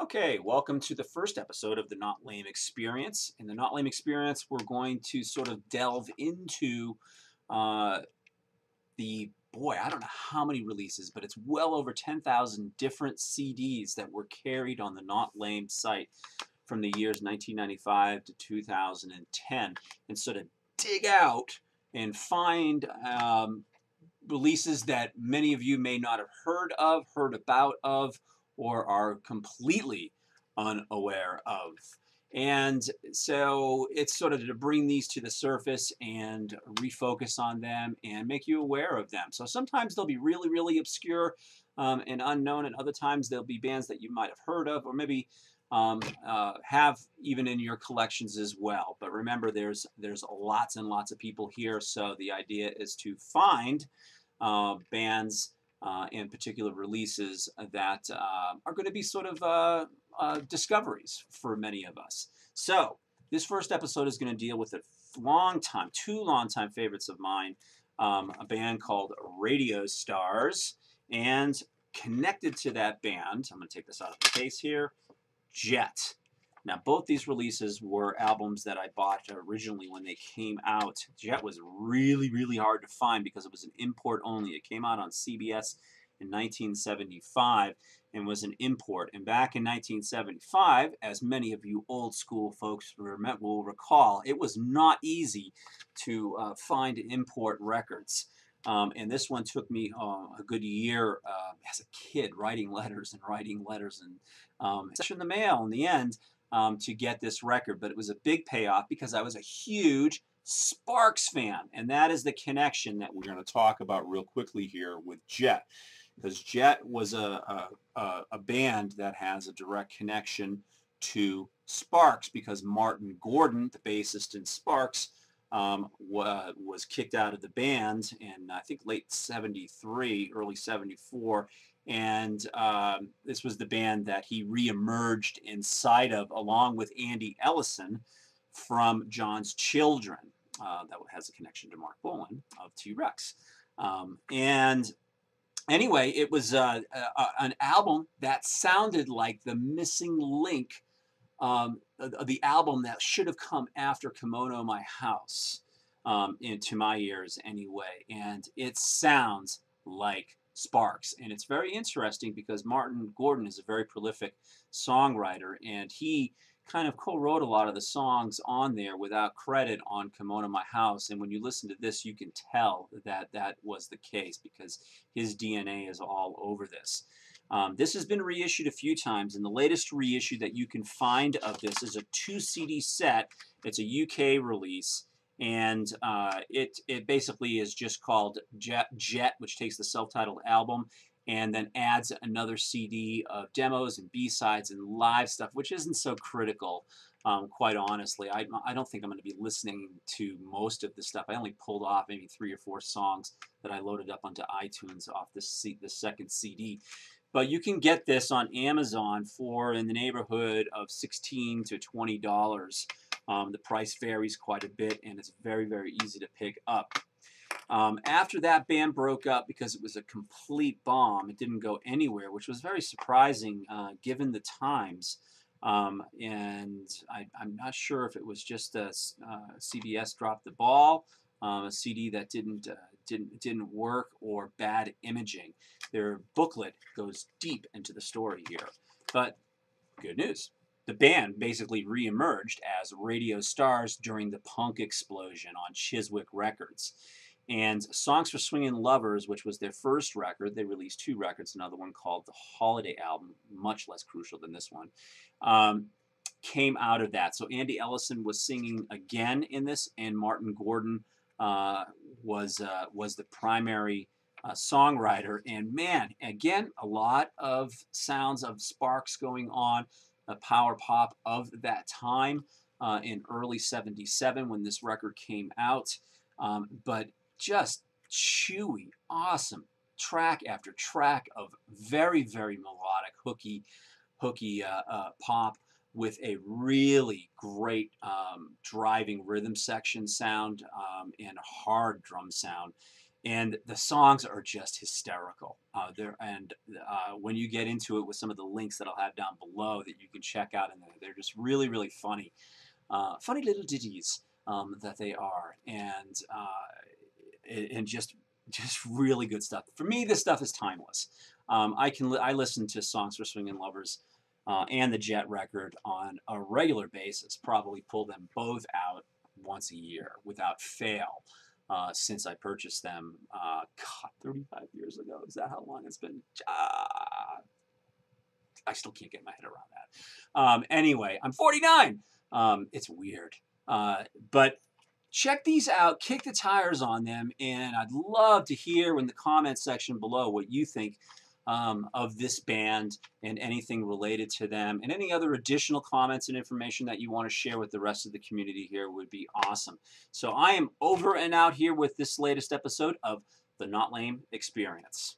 Okay, welcome to the first episode of the Not Lame Experience. In the Not Lame Experience, we're going to sort of delve into uh, I don't know how many releases, but it's well over 10,000 different CDs that were carried on the Not Lame site from the years 1995 to 2010, and sort of dig out and find releases that many of you may not have heard of, heard about of, or are completely unaware of. And so it's sort of to bring these to the surface and refocus on them and make you aware of them. So sometimes they'll be really, really obscure and unknown, and other times they'll be bands that you might have heard of, or maybe have even in your collections as well. But remember, there's lots and lots of people here, so the idea is to find bands and particular releases that are going to be sort of discoveries for many of us. So this first episode is going to deal with two long-time favorites of mine, a band called Radio Stars, and connected to that band, I'm going to take this out of the case here, Jet. Now, both these releases were albums that I bought originally when they came out. Jet was really, really hard to find because it was an import only. It came out on CBS in 1975 and was an import. And back in 1975, as many of you old school folks will recall, it was not easy to find import records. And this one took me a good year as a kid writing letters and it's in the mail in the end to get this record. But it was a big payoff because I was a huge Sparks fan. And that is the connection that we're going to talk about real quickly here with Jet. Because Jet was a band that has a direct connection to Sparks because Martin Gordon, the bassist in Sparks, was kicked out of the band in, I think, late 73, early 74. And this was the band that he reemerged inside of, along with Andy Ellison from John's Children. That has a connection to Mark Bolan of T-Rex. And anyway, it was an album that sounded like the missing link, the album that should have come after Kimono My House, into my ears anyway. And it sounds like Sparks. And it's very interesting because Martin Gordon is a very prolific songwriter, and he kind of co-wrote a lot of the songs on there without credit on Kimono My House. And when you listen to this, you can tell that that was the case because his DNA is all over this. This has been reissued a few times, and the latest reissue that you can find of this is a 2-CD set. It's a UK release, and it basically is just called Jet, which takes the self-titled album and then adds another CD of demos and B-sides and live stuff, which isn't so critical, quite honestly. I don't think I'm going to be listening to most of the stuff. I only pulled off maybe 3 or 4 songs that I loaded up onto iTunes off the second CD. But you can get this on Amazon for in the neighborhood of $16 to $20. The price varies quite a bit, and it's very, very easy to pick up. After that band broke up because it was a complete bomb, it didn't go anywhere, which was very surprising given the times. And I'm not sure if it was just CBS dropped the ball, a CD that didn't work, or bad imaging. Their booklet goes deep into the story here, but good news. The band basically reemerged as Radio Stars during the punk explosion on Chiswick Records. And Songs for Swingin' Lovers, which was their first record, they released 2 records, another one called The Holiday Album, much less crucial than this one, came out of that. So Andy Ellison was singing again in this, and Martin Gordon was the primary songwriter. And man, again, a lot of sounds of Sparks going on, the power pop of that time in early 77 when this record came out. But just chewy, awesome track after track of very, very melodic, hooky pop with a really great driving rhythm section sound and hard drum sound. And the songs are just hysterical. When you get into it with some of the links that I'll have down below that you can check out, and they're just really, really funny. Funny little ditties that they are, and just really good stuff. For me, this stuff is timeless. I listen to Songs for Swingin' Lovers and the Jet record on a regular basis. Probably pull them both out once a year without fail. Since I purchased them, God, 35 years ago. Is that how long it's been? I still can't get my head around that. Anyway, I'm 49. It's weird. But check these out. Kick the tires on them. And I'd love to hear in the comments section below what you think of this band and anything related to them. And any other additional comments and information that you want to share with the rest of the community here would be awesome. So I am over and out here with this latest episode of the Not Lame Experience.